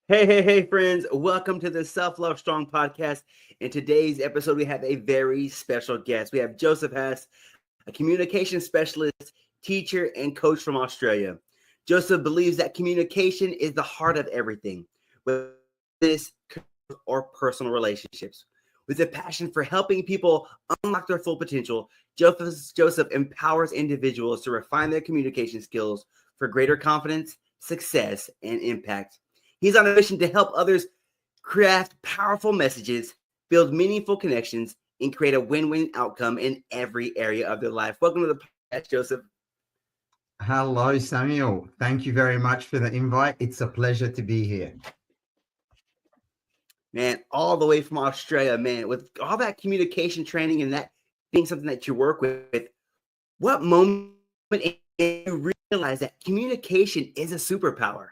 Hey, friends. Welcome to the Self Love Strong podcast. In today's episode, we have a very special guest. We have Joseph Hess, a communication specialist, teacher, and coach from Australia. Joseph believes that communication is the heart of everything, whether it's or personal relationships. With a passion for helping people unlock their full potential, Joseph empowers individuals to refine their communication skills for greater confidence, success, and impact. He's on a mission to help others craft powerful messages, build meaningful connections, and create a win-win outcome in every area of their life. Welcome to the podcast, Joseph. Hello, Samuel. Thank you very much for the invite. It's a pleasure to be here. Man, all the way from Australia, man, with all that communication training and that being something that you work with, what moment you realize that communication is a superpower?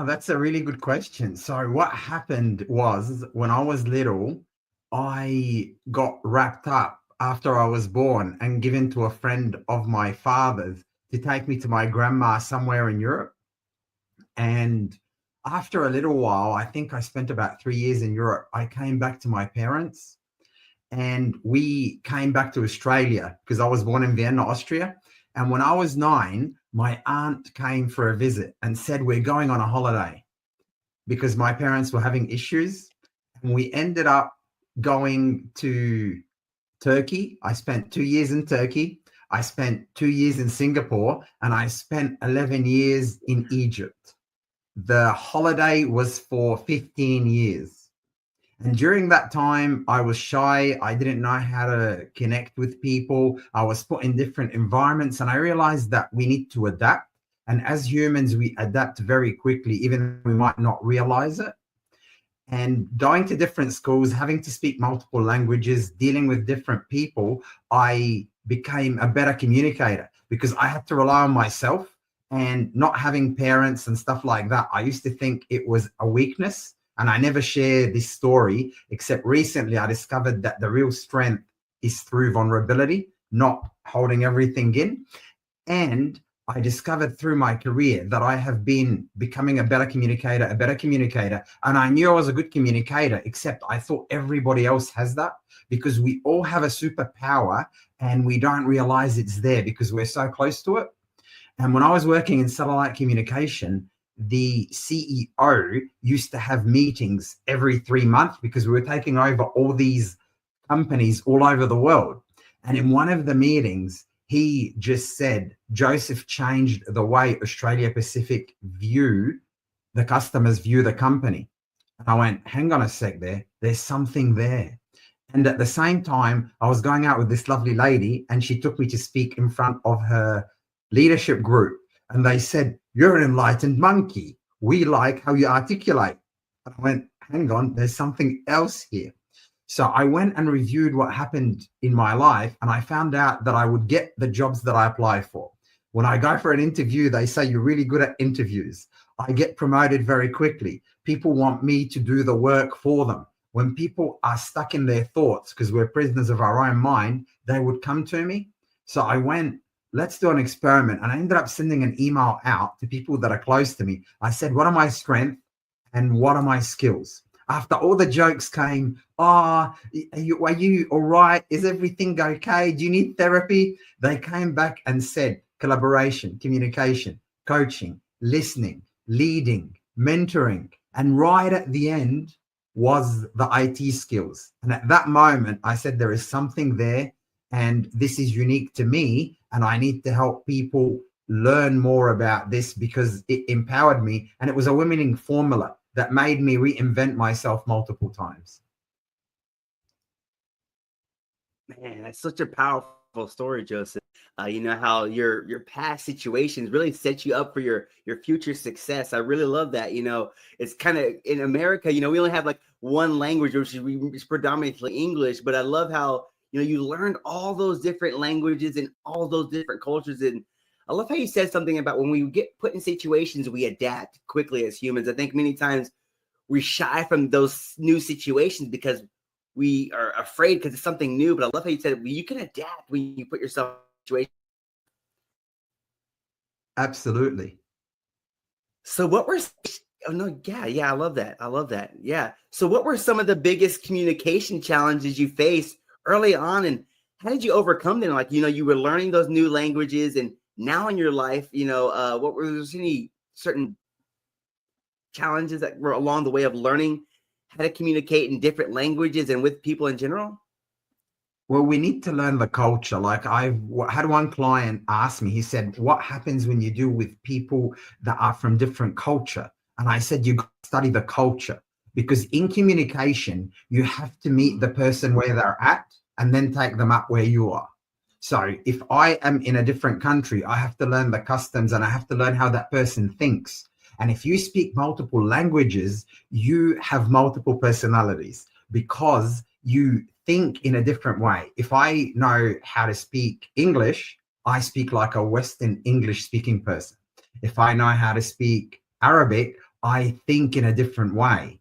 That's a really good question. So what happened was when I was little, I got wrapped up after I was born and given to a friend of my father's to take me to my grandma somewhere in Europe. And after a little while, I think I spent about 3 years in Europe, I came back to my parents and we came back to Australia because I was born in Vienna, Austria. And when I was 9, my aunt came for a visit and said, "We're going on a holiday," because my parents were having issues. And we ended up going to Turkey. I spent 2 years in Turkey. I spent 2 years in Singapore, and I spent 11 years in Egypt. The holiday was for 15 years. And during that time, I was shy. I didn't know how to connect with people. I was put in different environments, and I realized that we need to adapt. And as humans, we adapt very quickly, even though we might not realize it. And going to different schools, having to speak multiple languages, dealing with different people, I became a better communicator because I had to rely on myself and not having parents and stuff like that. I used to think it was a weakness. And I never share this story, except recently I discovered that the real strength is through vulnerability, not holding everything in. And I discovered through my career that I have been becoming a better communicator. And I knew I was a good communicator, except I thought everybody else has that because we all have a superpower and we don't realize it's there because we're so close to it. And when I was working in satellite communication, the CEO used to have meetings every 3 months because we were taking over all these companies all over the world. And in one of the meetings, he just said, "Joseph changed the way Australia Pacific view the customers, view the company." And I went, "Hang on a sec there. There's something there." And at the same time, I was going out with this lovely lady and she took me to speak in front of her leadership group. And they said, "You're an enlightened monkey. We like how you articulate." And I went, "Hang on, there's something else here." So I went and reviewed what happened in my life, and I found out that I would get the jobs that I apply for. When I go for an interview, they say, "You're really good at interviews." I get promoted very quickly. People want me to do the work for them. When people are stuck in their thoughts, because we're prisoners of our own mind, they would come to me. So I went, "Let's do an experiment." And I ended up sending an email out to people that are close to me. I said, "What are my strengths and what are my skills?" After all the jokes came, are you all right? Is everything okay? Do you need therapy? They came back and said collaboration, communication, coaching, listening, leading, mentoring. And right at the end was the IT skills. And at that moment, I said, there is something there and this is unique to me. And I need to help people learn more about this because it empowered me. And it was a winning formula that made me reinvent myself multiple times. Man, that's such a powerful story, Joseph. You know how your past situations really set you up for your future success. I really love that. It's kind of in America. We only have like one language, which is predominantly English. But I love how you learned all those different languages and all those different cultures. And I love how you said something about when we get put in situations, we adapt quickly as humans. I think many times we shy from those new situations because we are afraid because it's something new. But I love how you said you can adapt when you put yourself in a situation. Absolutely. So what were oh no, yeah, I love that. I love that. Yeah. So what were some of the biggest communication challenges you faced early on, and how did you overcome them? Like, you were learning those new languages, and now in your life, what were there any certain challenges that were along the way of learning how to communicate in different languages and with people in general? Well, we need to learn the culture. Like I had one client ask me, he said, what happens when you deal with people that are from different culture? And I said, you got to study the culture, because in communication, you have to meet the person where they're at and then take them up where you are. So if I am in a different country, I have to learn the customs and I have to learn how that person thinks. And if you speak multiple languages, you have multiple personalities because you think in a different way. If I know how to speak English, I speak like a Western English speaking person. If I know how to speak Arabic, I think in a different way.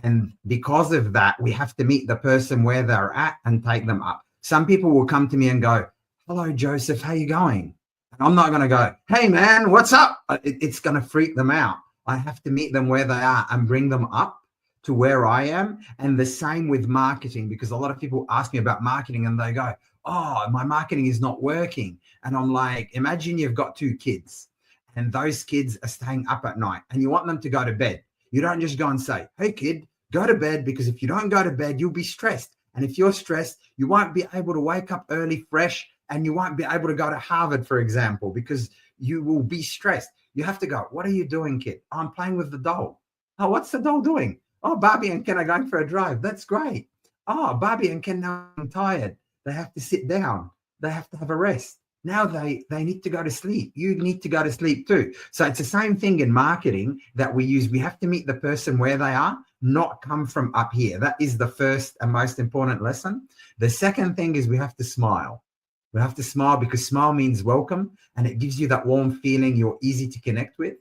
And because of that, we have to meet the person where they're at and take them up. Some people will come to me and go, hello, Joseph, how you going? And I'm not going to go, hey, man, what's up? It's going to freak them out. I have to meet them where they are and bring them up to where I am. And the same with marketing, because a lot of people ask me about marketing and they go, oh, my marketing is not working. And I'm like, imagine you've got 2 kids and those kids are staying up at night and you want them to go to bed. You don't just go and say, hey, kid, go to bed, because if you don't go to bed, you'll be stressed. And if you're stressed, you won't be able to wake up early, fresh, and you won't be able to go to Harvard, for example, because you will be stressed. You have to go, what are you doing, kid? Oh, I'm playing with the doll. Oh, what's the doll doing? Oh, Barbie and Ken are going for a drive. That's great. Oh, Barbie and Ken now are tired. They have to sit down. They have to have a rest. Now they need to go to sleep. You need to go to sleep too. So it's the same thing in marketing that we use. We have to meet the person where they are, not come from up here. That is the first and most important lesson. The second thing is we have to smile. We have to smile because smile means welcome and it gives you that warm feeling. You're easy to connect with.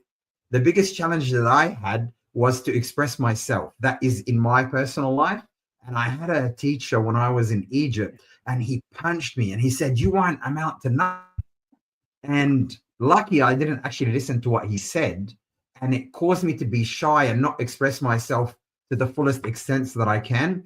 The biggest challenge that I had was to express myself. That is in my personal life. And I had a teacher when I was in Egypt and he punched me and he said, you won't amount to nothing. And lucky I didn't actually listen to what he said. And it caused me to be shy and not express myself to the fullest extent that I can.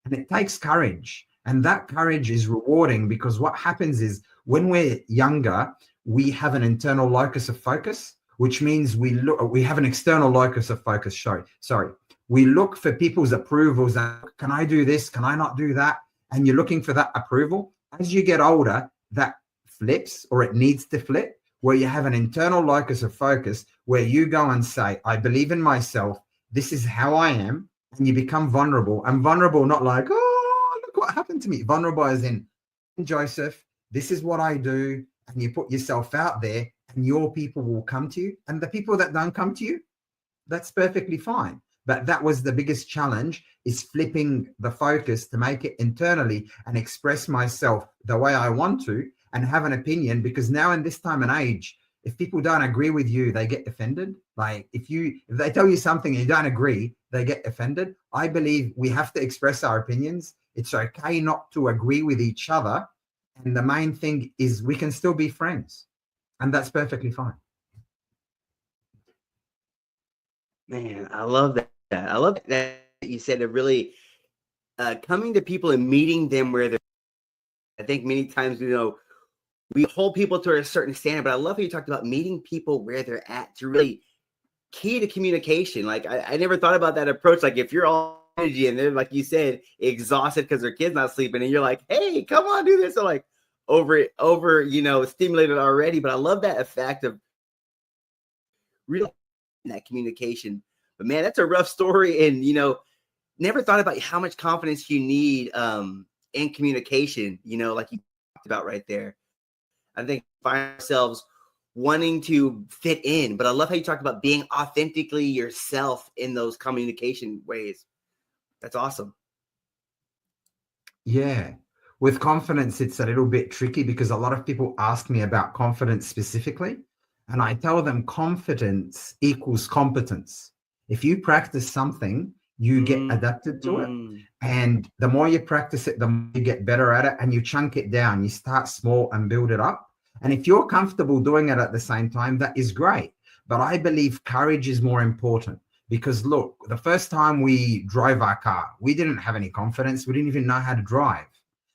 And it takes courage. And that courage is rewarding, because what happens is when we're younger, we have an internal locus of focus, which means we have an external locus of focus. Sorry. We look for people's approvals. Can I do this? Can I not do that? And you're looking for that approval. As you get older, that flips, or it needs to flip, where you have an internal locus of focus where you go and say, I believe in myself. This is how I am. And you become vulnerable. And vulnerable, not like, oh, look what happened to me. Vulnerable as in, Joseph, this is what I do. And you put yourself out there and your people will come to you. And the people that don't come to you, that's perfectly fine. But that was the biggest challenge, is flipping the focus to make it internally and express myself the way I want to and have an opinion. Because now in this time and age, if people don't agree with you, they get offended. Like if they tell you something and you don't agree, they get offended. I believe we have to express our opinions. It's okay not to agree with each other. And the main thing is we can still be friends. And that's perfectly fine. Man, I love that. I love that you said it, really coming to people and meeting them where they're. I think many times, we hold people to a certain standard, but I love how you talked about meeting people where they're at. To really key to communication. Like I never thought about that approach. Like if you're all energy and they're, like you said, exhausted because their kid's not sleeping, and you're like, hey, come on, do this. So like over stimulated already. But I love that effect of really that communication. But man, that's a rough story. And, never thought about how much confidence you need in communication, like you talked about right there. I think find ourselves wanting to fit in, but I love how you talked about being authentically yourself in those communication ways. That's awesome. Yeah. With confidence, it's a little bit tricky because a lot of people ask me about confidence specifically. And I tell them confidence equals competence. If you practice something, you get adapted to it. And the more you practice it, the more you get better at it, and you chunk it down. You start small and build it up. And if you're comfortable doing it at the same time, that is great. But I believe courage is more important because look, the first time we drove our car, we didn't have any confidence. We didn't even know how to drive.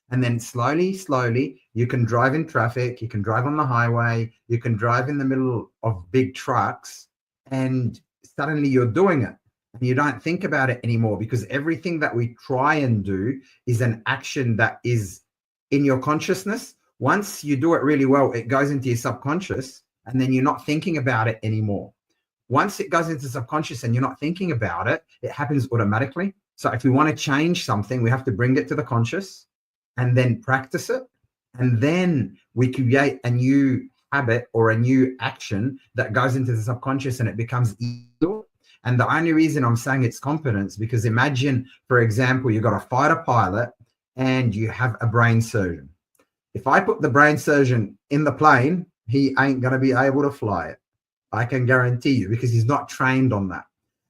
And then slowly, you can drive in traffic, you can drive on the highway, you can drive in the middle of big trucks, and suddenly you're doing it. And you don't think about it anymore because everything that we try and do is an action that is in your consciousness. Once you do it really well, it goes into your subconscious, and then you're not thinking about it anymore. Once it goes into subconscious and you're not thinking about it, it happens automatically. So if we want to change something, we have to bring it to the conscious and then practice it. And then we create a new habit or a new action that goes into the subconscious and it becomes easier. And the only reason I'm saying it's confidence, because imagine, for example, you've got a fighter pilot and you have a brain surgeon. If I put the brain surgeon in the plane, he ain't going to be able to fly it. I can guarantee you, because he's not trained on that.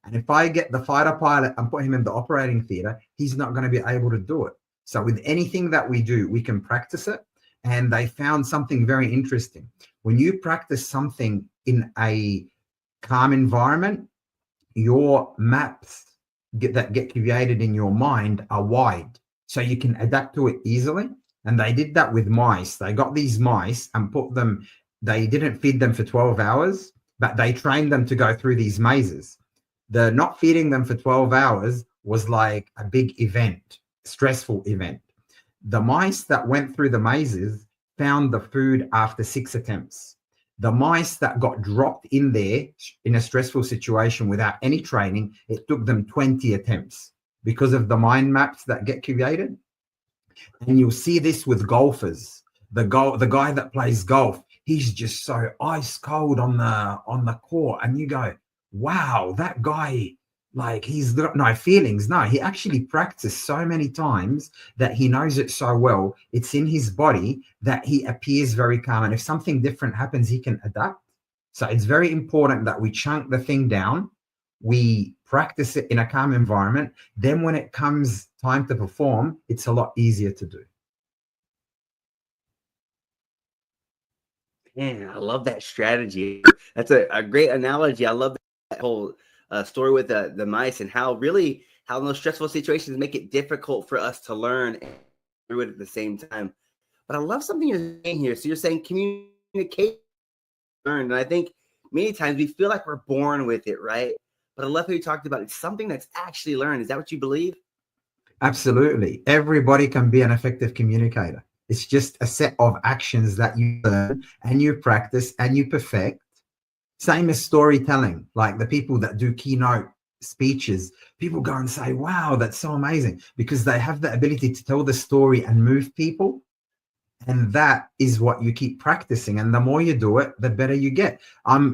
And if I get the fighter pilot and put him in the operating theater, he's not going to be able to do it. So with anything that we do, we can practice it. And they found something very interesting. When you practice something in a calm environment, your maps that get created in your mind are wide. So you can adapt to it easily. And they did that with mice. They got these mice and put them, they didn't feed them for 12 hours, but they trained them to go through these mazes. The not feeding them for 12 hours was like a big event, stressful event. The mice that went through the mazes found the food after 6 attempts. The mice that got dropped in there in a stressful situation without any training, it took them 20 attempts because of the mind maps that get created. And you'll see this with golfers. The guy that plays golf, he's just so ice cold on the court, and you go, wow, that guy, like, he's got no feelings. No, he actually practiced so many times that he knows it so well. It's in his body that he appears very calm. And if something different happens, he can adapt. So it's very important that we chunk the thing down. We practice it in a calm environment. Then when it comes time to perform, it's a lot easier to do. Man, I love that strategy. That's a great analogy. I love that whole story with the mice and how those stressful situations make it difficult for us to learn and through it at the same time. But I love something you're saying here. So you're saying communicate, learn. And I think many times we feel like we're born with it, right? But I love how you talked about it's something that's actually learned. Is that what you believe? Absolutely. Everybody can be an effective communicator. It's just a set of actions that you learn and you practice and you perfect. Same as storytelling, like the people that do keynote speeches, people go and say, wow, that's so amazing, because they have the ability to tell the story and move people. And that is what you keep practicing. And the more you do it, the better you get.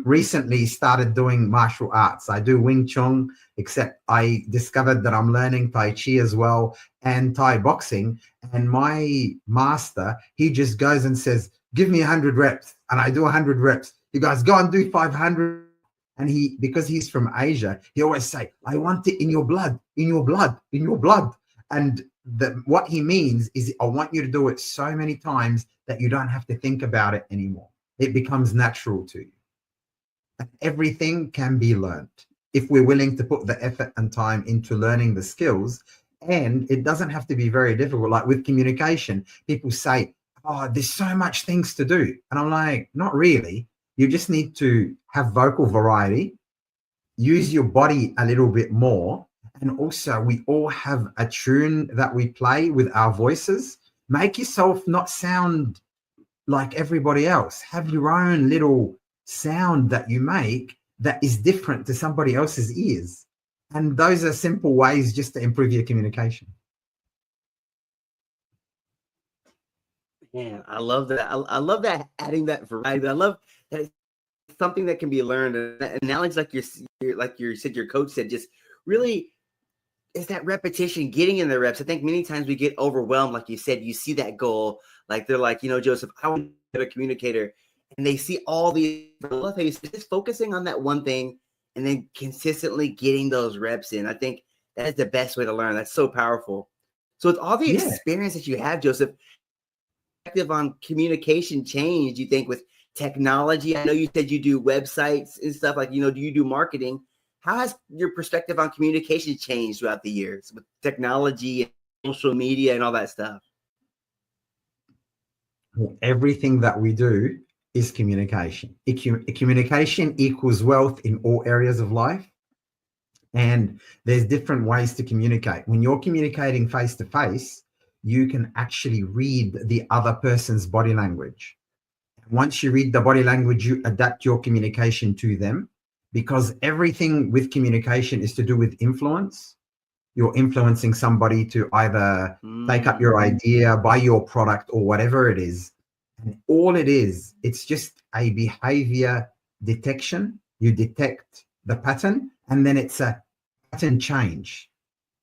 Recently started doing martial arts. I do Wing Chun, except I discovered that I'm learning Tai Chi as well and Thai boxing. And my master, he just goes and says, give me 100 reps. And I do 100 reps. He goes, go and do 500. And because he's from Asia, he always say, I want it in your blood, in your blood, in your blood. And what he means is, I want you to do it so many times that you don't have to think about it anymore. It becomes natural to you. And everything can be learned if we're willing to put the effort and time into learning the skills. And it doesn't have to be very difficult. Like with communication, people say, oh, there's so much things to do. And I'm like, not really. You just need to have vocal variety, use your body a little bit more. And also, we all have a tune that we play with our voices. Make yourself not sound like everybody else. Have your own little sound that you make that is different to somebody else's ears. And those are simple ways just to improve your communication. Yeah, I love that. I love that, adding that variety. I love that it's something that can be learned. And analogy, like you said, your coach said, just really, it's that repetition, getting in the reps. I think many times we get overwhelmed, like you said. You see that goal, like they're like, Joseph, I want to be a communicator, and they see all these. I love how you said, just focusing on that one thing, and then consistently getting those reps in. I think that is the best way to learn. That's so powerful. So with all the experience that you have, Joseph, perspective on communication change, you think, with technology? I know you said you do websites and stuff, like, do you do marketing? How has your perspective on communication changed throughout the years with technology and social media and all that stuff? Everything that we do is communication. Communication equals wealth in all areas of life. And there's different ways to communicate. When you're communicating face to face, you can actually read the other person's body language. Once you read the body language, you adapt your communication to them, because everything with communication is to do with influence. You're influencing somebody to either take up your idea, buy your product, or whatever it is. And all it is, it's just a behavior detection. You detect the pattern, and then it's a pattern change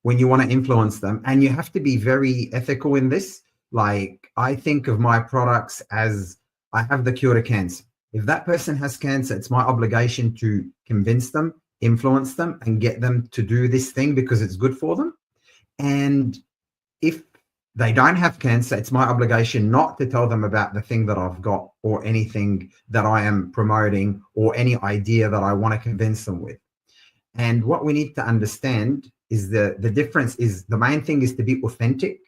when you want to influence them. And you have to be very ethical in this. Like, I think of my products as, I have the cure to cancer. If that person has cancer, it's my obligation to convince them, influence them, and get them to do this thing because it's good for them. And if they don't have cancer, it's my obligation not to tell them about the thing that I've got, or anything that I am promoting, or any idea that I want to convince them with. And what we need to understand is the difference is, the main thing is to be authentic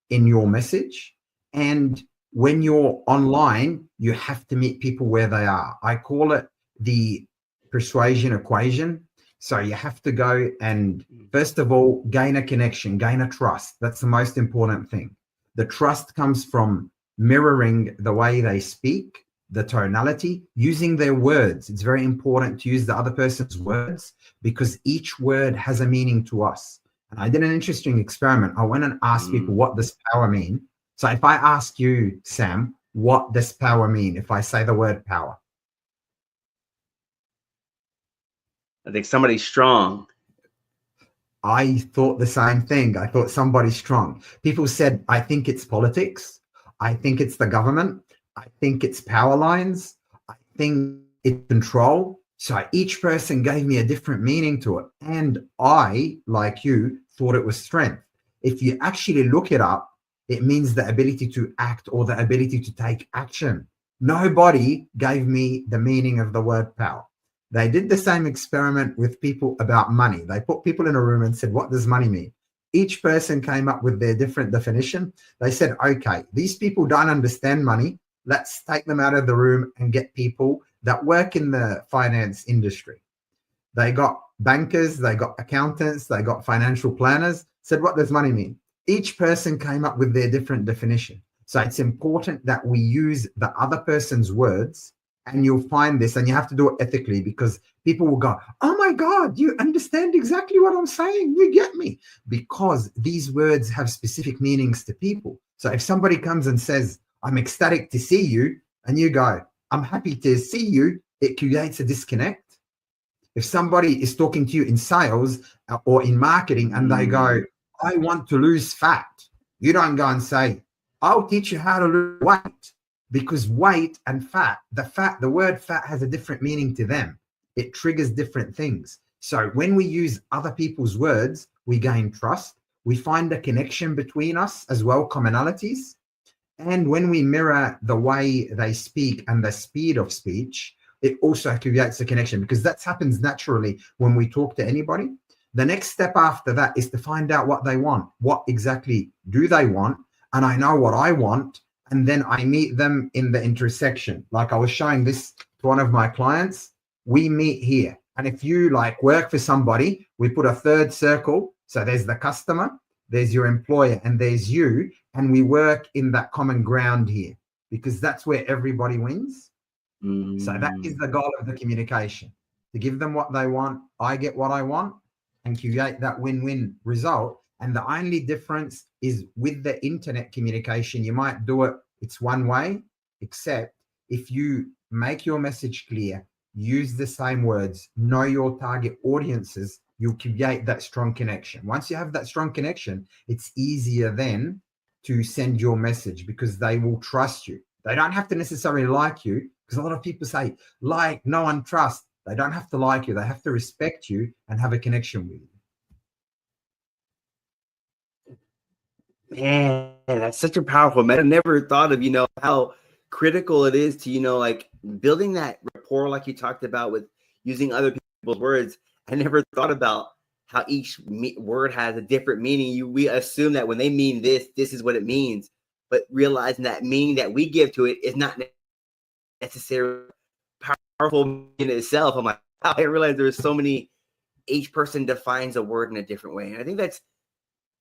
in your message. And when you're online, you have to meet people where they are. I call it the persuasion equation. So you have to go and, first of all, gain a connection, gain a trust. That's the most important thing. The trust comes from mirroring the way they speak, the tonality, using their words. It's very important to use the other person's words, because each word has a meaning to us. And I did an interesting experiment. I went and asked people, what does power mean? So if I ask you, Sam, what does power mean? If I say the word power. I think somebody's strong. I thought the same thing. I thought somebody's strong. People said, I think it's politics. I think it's the government. I think it's power lines. I think it's control. So each person gave me a different meaning to it. And I, like you, thought it was strength. If you actually look it up, it means the ability to act, or the ability to take action. Nobody gave me the meaning of the word power. They did the same experiment with people about money. They put people in a room and said, what does money mean? Each person came up with their different definition. They said, okay, these people don't understand money. Let's take them out of the room and get people that work in the finance industry. They got bankers, they got accountants, they got financial planners, said, what does money mean? Each person came up with their different definition. So it's important that we use the other person's words, and you'll find this, and you have to do it ethically, because people will go, oh my God, you understand exactly what I'm saying. You get me. Because these words have specific meanings to people. So if somebody comes and says, I'm ecstatic to see you, and you go, I'm happy to see you, it creates a disconnect. If somebody is talking to you in sales or in marketing, and they go, I want to lose fat, you don't go and say, I'll teach you how to lose weight. Because weight and fat, the word fat has a different meaning to them. It triggers different things. So when we use other people's words, we gain trust. We find a connection between us as well, commonalities. And when we mirror the way they speak and the speed of speech, it also creates a connection, because that happens naturally when we talk to anybody. The next step after that is to find out what they want. What exactly do they want? And I know what I want. And then I meet them in the intersection. Like I was showing this to one of my clients. We meet here. And if you like work for somebody, we put a third circle. So there's the customer, there's your employer, and there's you. And we work in that common ground here, because that's where everybody wins. So that is the goal of the communication, to give them what they want. I get what I want, and create that win-win result. And the only difference is with the internet communication, you might do it, it's one way, except if you make your message clear, use the same words, know your target audiences, you'll create that strong connection. Once you have that strong connection, it's easier then to send your message, because they will trust you. They don't have to necessarily like you, because a lot of people say, like, no one trusts. They don't have to like you. They have to respect you and have a connection with you. Man, that's such a powerful message. I never thought of, how critical it is to, like building that rapport, like you talked about, with using other people's words. I never thought about how each word has a different meaning. We assume that when they mean this is what it means, but realizing that meaning that we give to it is not necessarily powerful in itself. I'm like, wow, I realized there's so many, each person defines a word in a different way. And I think that's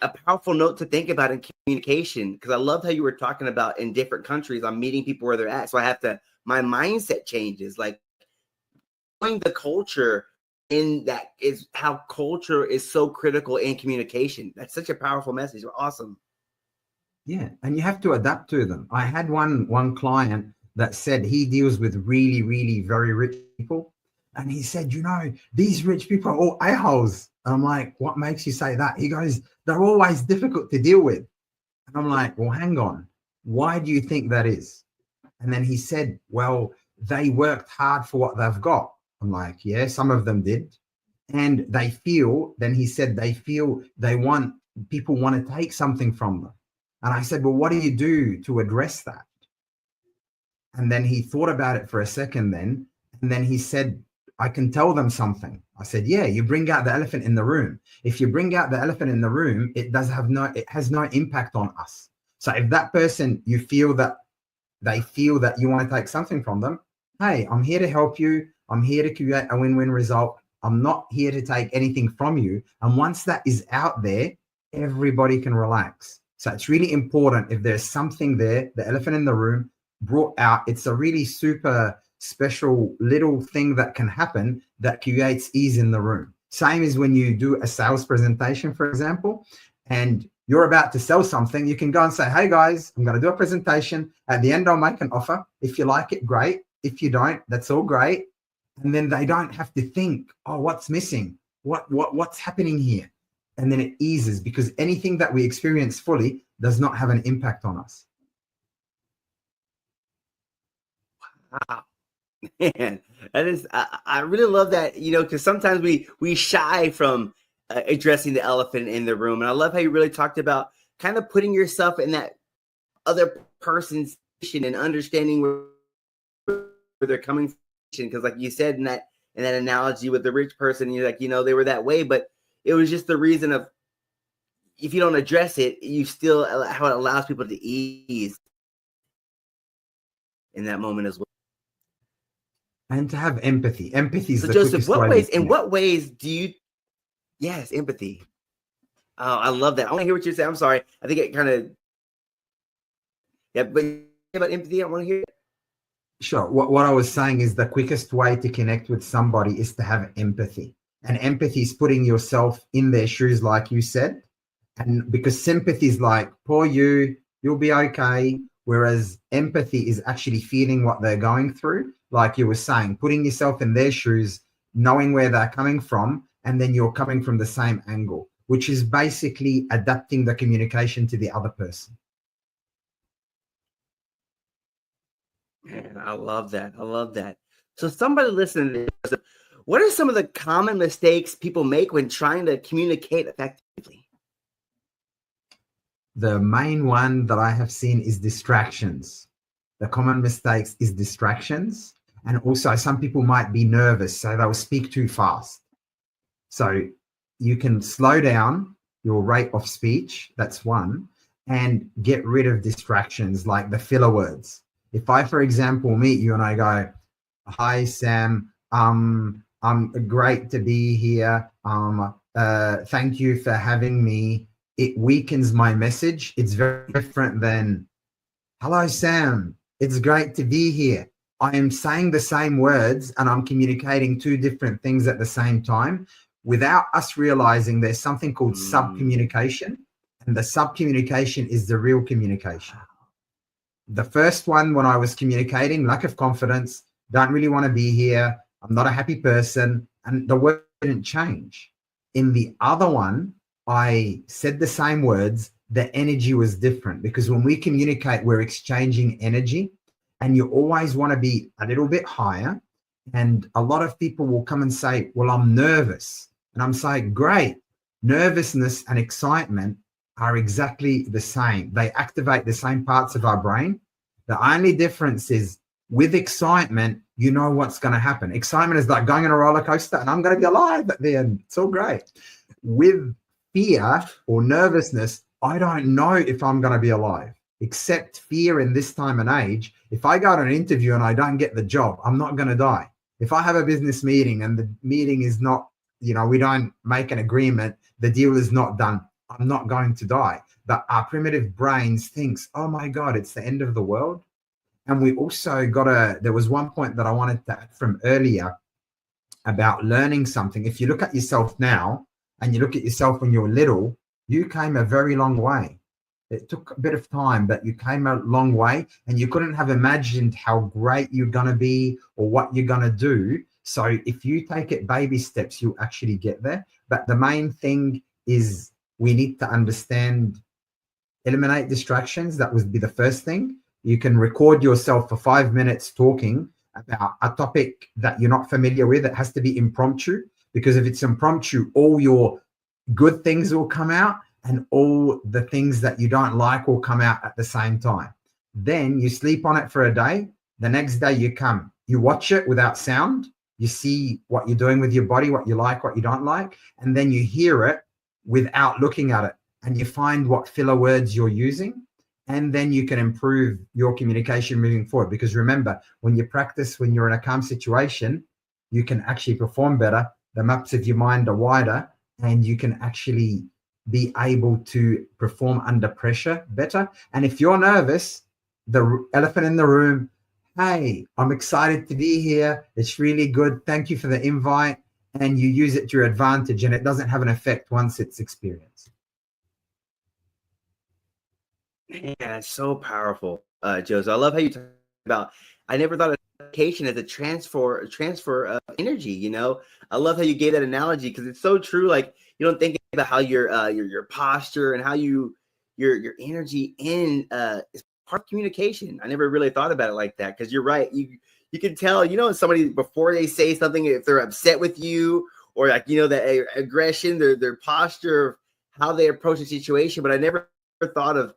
a powerful note to think about in communication, because I loved how you were talking about in different countries, I'm meeting people where they're at. So I have to, my mindset changes, like knowing the culture in that is how culture is so critical in communication. That's such a powerful message. Awesome. Yeah, and you have to adapt to them. I had one client that said he deals with really, really very rich people. And he said, these rich people are all a-holes. And I'm like, what makes you say that? He goes, they're always difficult to deal with. And I'm like, well, hang on. Why do you think that is? And then he said, well, they worked hard for what they've got. I'm like, yeah, some of them did. And they feel, then he said, people want to take something from them. And I said, well, what do you do to address that? And then he thought about it for a second then. And then he said, I can tell them something. I said, yeah, you bring out the elephant in the room. If you bring out the elephant in the room, it has no impact on us. So if that person, they feel that you want to take something from them, hey, I'm here to help you. I'm here to create a win-win result. I'm not here to take anything from you. And once that is out there, everybody can relax. So it's really important, if there's something there, the elephant in the room brought out, it's a really super special little thing that can happen that creates ease in the room. Same as when you do a sales presentation, for example, and you're about to sell something, you can go and say, hey guys, I'm going to do a presentation. At the end, I'll make an offer. If you like it, great. If you don't, that's all great. And then they don't have to think, oh, what's missing? What's happening here? And then it eases, because anything that we experience fully does not have an impact on us. Wow. Man, that is, I really love that, because sometimes we shy from addressing the elephant in the room. And I love how you really talked about kind of putting yourself in that other person's position and understanding where they're coming from. Because like you said in that analogy with the rich person, you're like, they were that way, but it was just the reason of, if you don't address it, you still, how it allows people to ease in that moment as well. And to have empathy. Empathy is so the Joseph, what ways do you, yes, empathy. Oh, I love that. I want to hear what you're saying. I'm sorry. I think it kind of, yeah, but about empathy, I want to hear it. Sure. What I was saying is the quickest way to connect with somebody is to have empathy. And empathy is putting yourself in their shoes, like you said. And because sympathy is like, poor you'll be okay. Whereas empathy is actually feeling what they're going through. Like you were saying, putting yourself in their shoes, knowing where they're coming from, and then you're coming from the same angle, which is basically adapting the communication to the other person. Man, I love that. So somebody listening to this, what are some of the common mistakes people make when trying to communicate effectively? The main one that I have seen is distractions. The common mistakes is distractions. And also some people might be nervous, so they'll speak too fast. So you can slow down your rate of speech, that's one, and get rid of distractions like the filler words. If I, for example, meet you and I go, hi, Sam, I'm great to be here. Thank you for having me. It weakens my message. It's very different than, hello, Sam, it's great to be here. I am saying the same words and I'm communicating two different things at the same time without us realizing there's something called sub-communication. And the sub-communication is the real communication. The first one, when I was communicating, lack of confidence, don't really want to be here, I'm not a happy person, and the word didn't change. In the other one, I said the same words, the energy was different, because when we communicate, we're exchanging energy, and you always want to be a little bit higher. And a lot of people will come and say, well, I'm nervous. And I'm saying, great, nervousness and excitement are exactly the same. They activate the same parts of our brain. The only difference is With excitement, you know what's going to happen. Excitement is like going on a roller coaster and I'm going to be alive at the end. It's all great. With fear or nervousness, I don't know if I'm going to be alive. Except fear in this time and age, if I go to an interview and I don't get the job, I'm not going to die. If I have a business meeting and the meeting is not, we don't make an agreement, the deal is not done, I'm not going to die. But our primitive brains thinks, oh my God, it's the end of the world. And we also there was one point that I wanted to add from earlier about learning something. If you look at yourself now and you look at yourself when you were little, you came a very long way. It took a bit of time, but you came a long way and you couldn't have imagined how great you're going to be or what you're going to do. So if you take it baby steps, you'll actually get there. But the main thing is we need to understand, eliminate distractions. That would be the first thing. You can record yourself for 5 minutes talking about a topic that you're not familiar with. It has to be impromptu, because if it's impromptu, all your good things will come out and all the things that you don't like will come out at the same time. Then you sleep on it for a day. The next day you watch it without sound. You see what you're doing with your body, what you like, what you don't like. And then you hear it without looking at it. And you find what filler words you're using. And then you can improve your communication moving forward. Because remember, when you practice, when you're in a calm situation, you can actually perform better. The maps of your mind are wider and you can actually be able to perform under pressure better. And if you're nervous, the elephant in the room, hey, I'm excited to be here. It's really good. Thank you for the invite. And you use it to your advantage and it doesn't have an effect once it's experienced. Yeah, it's so powerful, Joseph. I love how you talk about, I never thought of communication as a transfer of energy, I love how you gave that analogy because it's so true. Like, you don't think about how your posture and how your energy is part of communication. I never really thought about it like that, because you're right. You can tell, somebody before they say something, if they're upset with you or like, the aggression, their posture, how they approach the situation. But I never thought of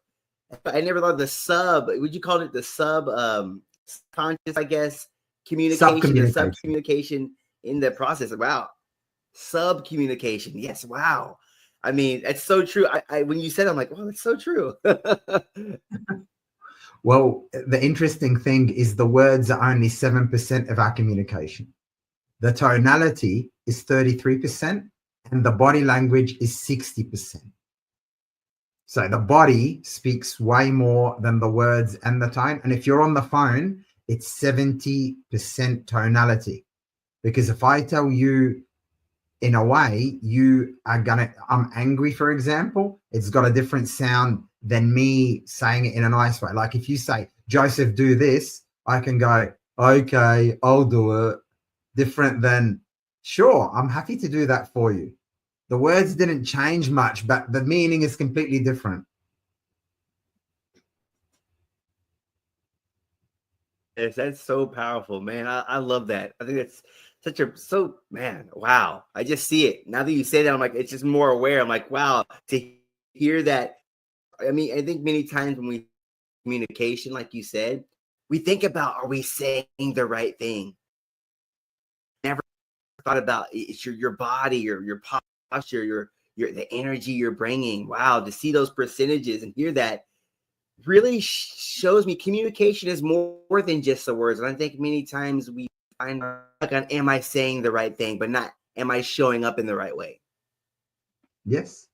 the sub, would you call it the subconscious, I guess, communication and sub-communication in the process. Wow. Sub-communication. Yes. Wow. I mean, it's so true. I when you said it, I'm like, wow, that's so true. Well, the interesting thing is the words are only 7% of our communication. The tonality is 33% and the body language is 60%. So the body speaks way more than the words and the tone. And if you're on the phone, it's 70% tonality. Because if I tell you in a way, I'm angry, for example, it's got a different sound than me saying it in a nice way. Like if you say, Joseph, do this, I can go, okay, I'll do it. Different than, sure, I'm happy to do that for you. The words didn't change much, but the meaning is completely different. Yes, that's so powerful, man. I love that. I think that's wow. I just see it. Now that you say that, I'm like, it's just more aware. I'm like, wow, to hear that. I mean, I think many times when we communication, like you said, we think about, are we saying the right thing? Never thought about it's your body, your posture, the energy you're bringing. Wow, to see those percentages and hear that really shows me communication is more than just the words. And I think many times we find like, am I saying the right thing, but not, am I showing up in the right way? Yes.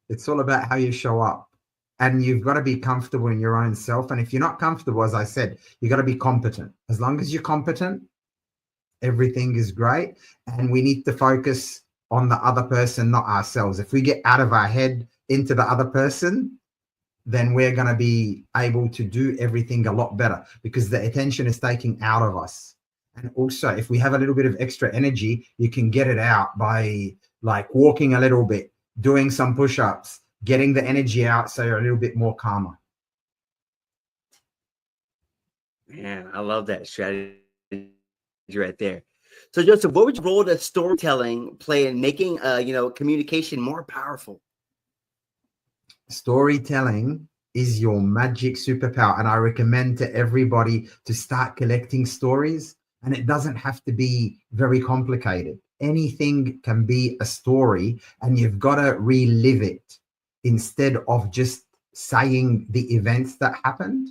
It's all about how you show up. And you've got to be comfortable in your own self. And if you're not comfortable, as I said, you got to be competent. As long as you're competent, everything is great. And we need to focus on the other person, not ourselves. If we get out of our head into the other person, then we're going to be able to do everything a lot better because the attention is taking out of us. And also, if we have a little bit of extra energy, you can get it out by like walking a little bit, doing some push-ups, getting the energy out so you're a little bit more calmer. Man, I love that strategy right there. So, Joseph, what would your role does storytelling play in making, communication more powerful? Storytelling is your magic superpower. And I recommend to everybody to start collecting stories. And it doesn't have to be very complicated. Anything can be a story, and you've got to relive it instead of just saying the events that happened.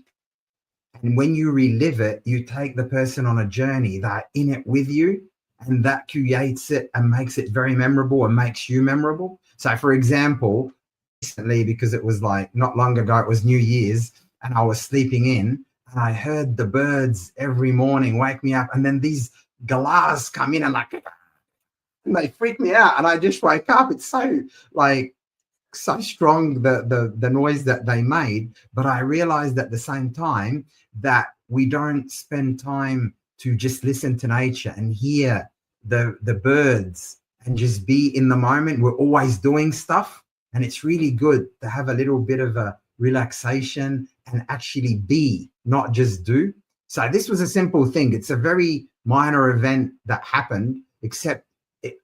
And when you relive it, you take the person on a journey. They're in it with you, and that creates it and makes it very memorable and makes you memorable. So, for example, recently, because it was like not long ago, it was New Year's, and I was sleeping in, and I heard the birds every morning wake me up, and then these galahs come in and like, and they freak me out, and I just wake up. It's so like so strong, the noise that they made. But I realized at the same time that we don't spend time to just listen to nature and hear the birds and just be in the moment. We're always doing stuff, and it's really good to have a little bit of a relaxation and actually be, not just do. So this was a simple thing. It's a very minor event that happened, except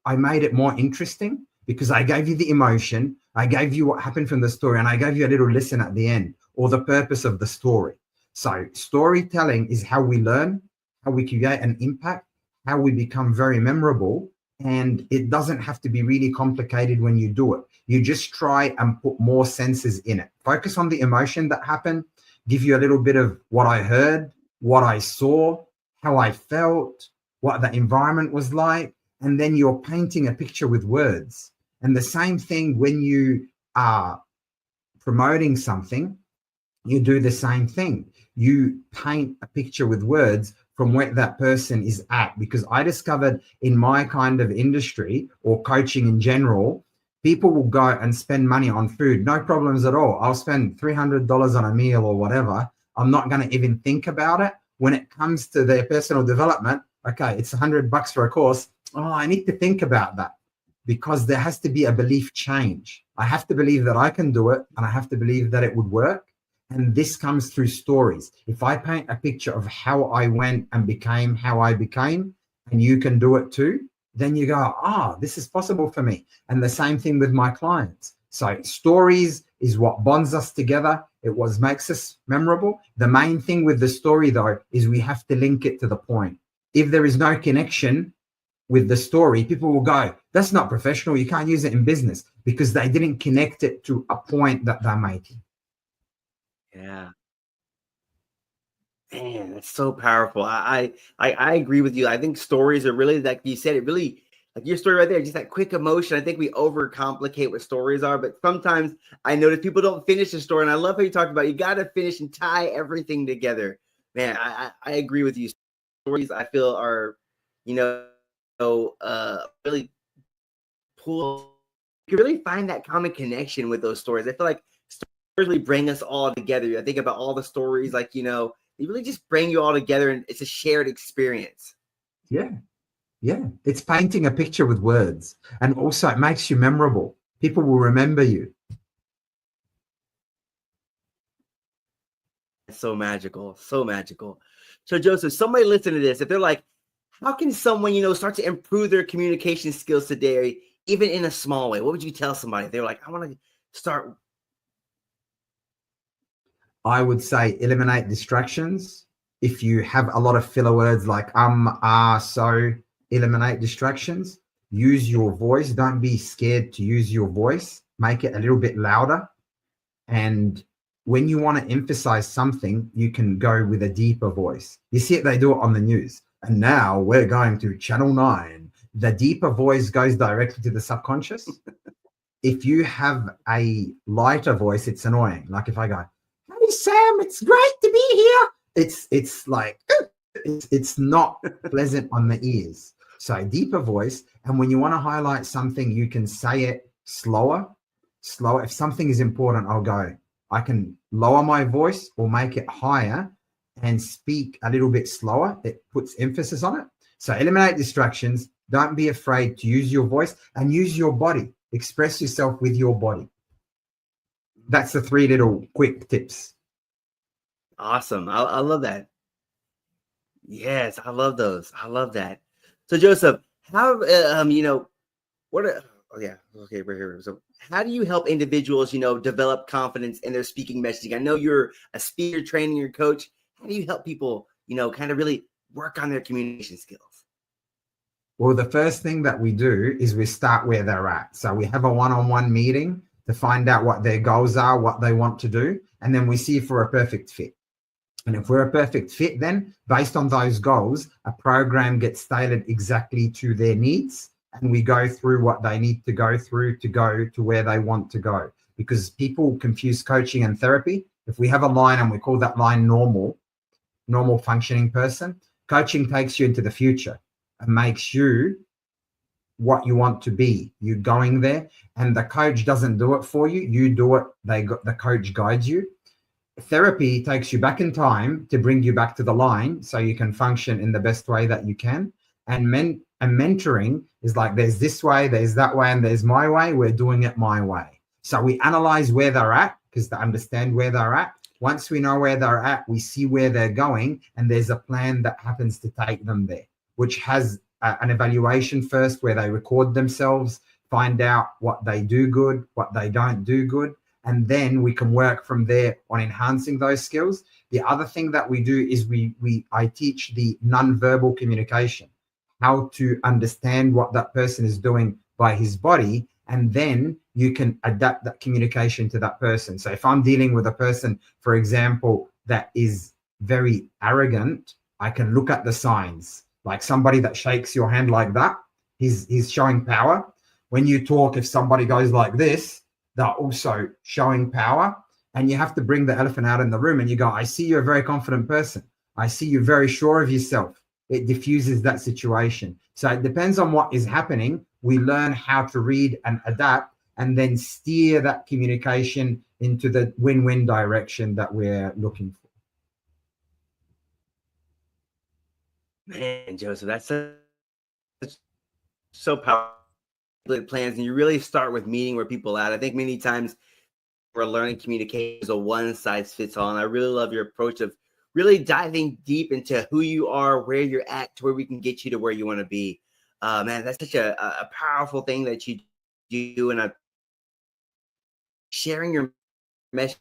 I made it more interesting because I gave you the emotion, I gave you what happened from the story, and I gave you a little listen at the end, or the purpose of the story. So storytelling is how we learn, how we create an impact, how we become very memorable. And it doesn't have to be really complicated when you do it. You just try and put more senses in it. Focus on the emotion that happened, give you a little bit of what I heard, what I saw, how I felt, what the environment was like. And then you're painting a picture with words. And the same thing when you are promoting something, you do the same thing. You paint a picture with words from where that person is at. Because I discovered in my kind of industry or coaching in general, people will go and spend money on food, no problems at all. I'll spend $300 on a meal or whatever. I'm not going to even think about it. When it comes to their personal development, okay, it's $100 for a course. Oh, I need to think about that, because there has to be a belief change. I have to believe that I can do it, and I have to believe that it would work. And this comes through stories. If I paint a picture of how I went and became how I became, and you can do it too, then you go, this is possible for me. And the same thing with my clients. So stories is what bonds us together. It makes us memorable. The main thing with the story, though, is we have to link it to the point. If there is no connection with the story, people will go, that's not professional. You can't use it in business, because they didn't connect it to a point that they're making. Yeah. Man, that's so powerful. I agree with you. I think stories are really, like you said, it really, like your story right there, just that quick emotion. I think we overcomplicate what stories are, but sometimes I notice people don't finish the story. And I love how you talked about, you got to finish and tie everything together. Man, I agree with you. Stories, I feel, are, really pull. You can really find that common connection with those stories. I feel like stories really bring us all together. I think about all the stories, like, they really just bring you all together, and it's a shared experience. Yeah. It's painting a picture with words, and also it makes you memorable. People will remember you. It's so magical, so magical. So Joseph, somebody listen to this. If they're like, how can someone, start to improve their communication skills today, even in a small way? What would you tell somebody? They're like, I want to start. I would say eliminate distractions. If you have a lot of filler words like so, eliminate distractions. Use your voice. Don't be scared to use your voice. Make it a little bit louder. And when you want to emphasize something, you can go with a deeper voice. You see it, they do it on the news. And now we're going to Channel 9. The deeper voice goes directly to the subconscious. If you have a lighter voice, it's annoying. Like if I go, hey, Sam, it's great to be here. It's like, it's not pleasant on the ears. So deeper voice. And when you want to highlight something, you can say it slower. If something is important, I can lower my voice or make it higher and speak a little bit slower. It puts emphasis on it. So eliminate distractions. Don't be afraid to use your voice, and use your body. Express yourself with your body. That's the 3 little quick tips. Awesome. I love that. Yes, I love those. I love that. So Joseph, how, what are yeah, okay, we're here. So, how do you help individuals, develop confidence in their speaking messaging? I know you're a speaker, training your coach. How do you help people, kind of really work on their communication skills? Well, the first thing that we do is we start where they're at. So we have a one-on-one meeting to find out what their goals are, what they want to do, and then we see if we're a perfect fit. And if we're a perfect fit, then based on those goals, a program gets tailored exactly to their needs. And we go through what they need to go through to go to where they want to go. Because people confuse coaching and therapy. If we have a line and we call that line normal functioning person, coaching takes you into the future and makes you what you want to be. You're going there, and the coach doesn't do it for you. You do it. The coach guides you. Therapy takes you back in time to bring you back to the line so you can function in the best way that you can. And mentoring is like, there's this way, there's that way, and there's my way. We're doing it my way. So we analyze where they're at, because to understand where they're at. Once we know where they're at, we see where they're going, and there's a plan that happens to take them there, which has an evaluation first where they record themselves, find out what they do good, what they don't do good, and then we can work from there on enhancing those skills. The other thing that we do is I teach the non-verbal communication, how to understand what that person is doing by his body, and then you can adapt that communication to that person. So if I'm dealing with a person, for example, that is very arrogant, I can look at the signs. Like somebody that shakes your hand like that, he's showing power. When you talk, if somebody goes like this, they're also showing power. And you have to bring the elephant out in the room and you go, I see you're a very confident person. I see you're very sure of yourself. It diffuses that situation. So it depends on what is happening. We learn how to read and adapt and then steer that communication into the win-win direction that we're looking for. Man, Joseph, that's so powerful plans. And you really start with meeting where people are at. I think many times we're learning communication is a one-size-fits-all. And I really love your approach of really diving deep into who you are, where you're at, to where we can get you to where you want to be. Man, that's such a powerful thing that you do. And sharing your message,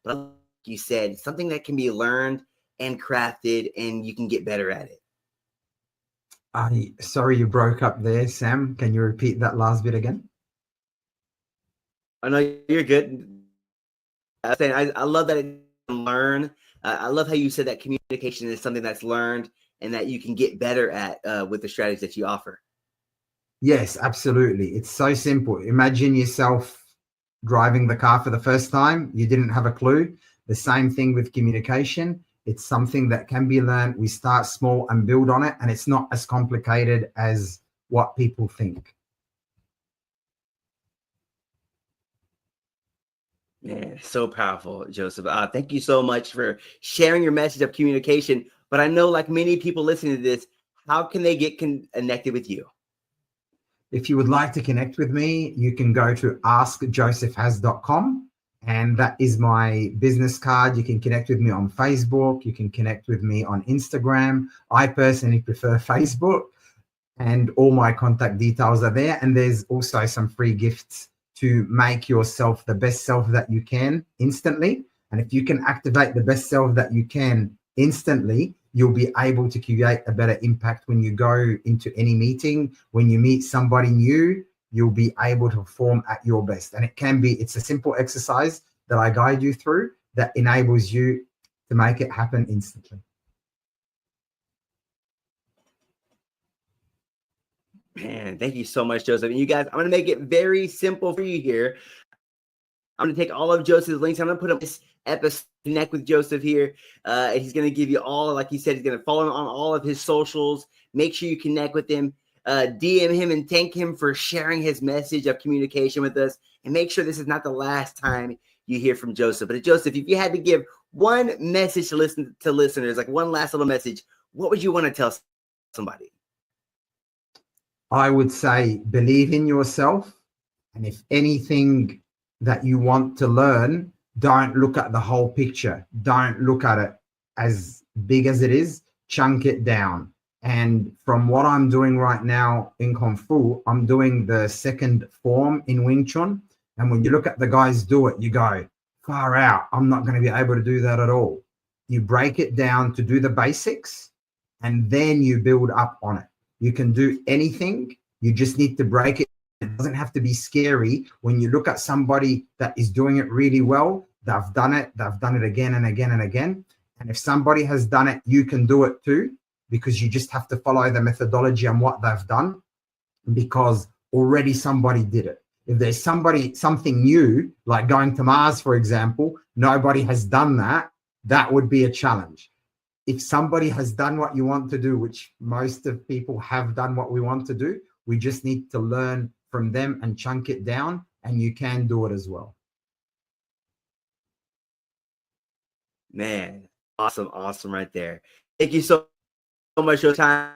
like you said, something that can be learned and crafted, and you can get better at it. Sorry, you broke up there, Sam. Can you repeat that last bit again? I know you're good. I love that it can learn. I love how you said that communication is something that's learned and that you can get better at with the strategies that you offer. Yes, absolutely. It's so simple. Imagine yourself driving the car for the first time. You didn't have a clue. The same thing with communication. It's something that can be learned. We start small and build on it, and it's not as complicated as what people think. Man, so powerful, Joseph. Thank you so much for sharing your message of communication. But I know, like many people listening to this, how can they get connected with you? If you would like to connect with me, you can go to askjosephhas.com. And that is my business card. You can connect with me on Facebook. You can connect with me on Instagram. I personally prefer Facebook, and all my contact details are there. And there's also some free gifts to make yourself the best self that you can instantly. And if you can activate the best self that you can instantly, you'll be able to create a better impact when you go into any meeting. When you meet somebody new, you'll be able to perform at your best. And it's a simple exercise that I guide you through that enables you to make it happen instantly. Man, thank you so much, Joseph. And you guys, I'm going to make it very simple for you here. I'm going to take all of Joseph's links. I'm going to put up this episode, connect with Joseph here. He's going to give you all, like he said, he's going to follow him on all of his socials. Make sure you connect with him. DM him and thank him for sharing his message of communication with us. And make sure this is not the last time you hear from Joseph. But Joseph, if you had to give one message to listeners, like one last little message, what would you want to tell somebody? I would say believe in yourself. And if anything that you want to learn, don't look at the whole picture. Don't look at it as big as it is. Chunk it down And from what I'm doing right now in Kung Fu, I'm doing the second form in Wing Chun. And when you look at the guys do it, you go, far out. I'm not going to be able to do that at all. You break it down to do the basics, and then you build up on it. You can do anything. You just need to break it. It doesn't have to be scary. When you look at somebody that is doing it really well, they've done it again and again and again. And if somebody has done it, you can do it too, because you just have to follow the methodology and what they've done, because already somebody did it. If there's something new, like going to Mars, for example, nobody has done that, that would be a challenge. If somebody has done what you want to do, which most of people have done what we want to do, we just need to learn from them and chunk it down, and you can do it as well. Man, awesome right there. Thank you so much for your time.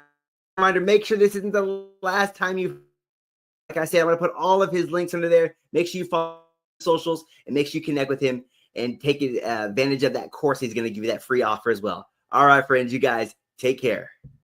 Reminder, make sure this isn't the last time you, like I said, I'm going to put all of his links under there. Make sure you follow socials and make sure you connect with him and take advantage of that course. He's going to give you that free offer as well. All right, friends, you guys take care.